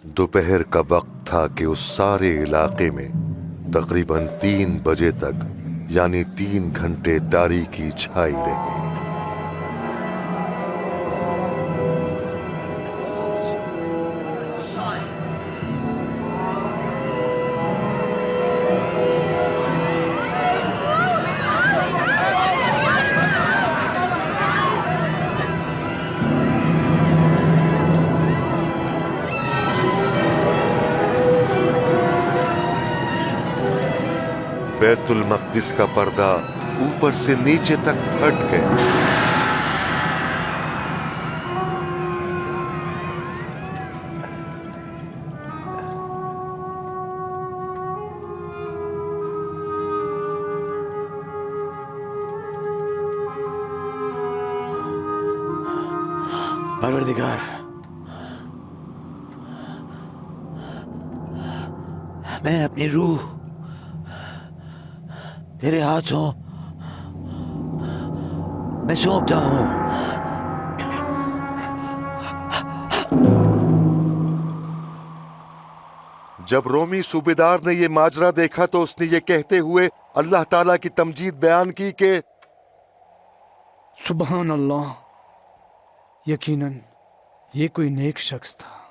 दोपहर का वक्त था कि उस सारे इलाके में तकरीबन 3 बजे तक यानी 3 घंटे तारीकी छाई रही। बैतुल मक़दिस का पर्दा ऊपर से नीचे तक फट गया। परवरदिगार, मैं अपनी रूह तेरे हाथों में सौंपता हूं। जब रोमी सूबेदार ने ये माजरा देखा तो उसने ये कहते हुए अल्लाह ताला की तमजीद बयान की कि सुबहान अल्लाह, यकीनन ये कोई नेक शख्स था।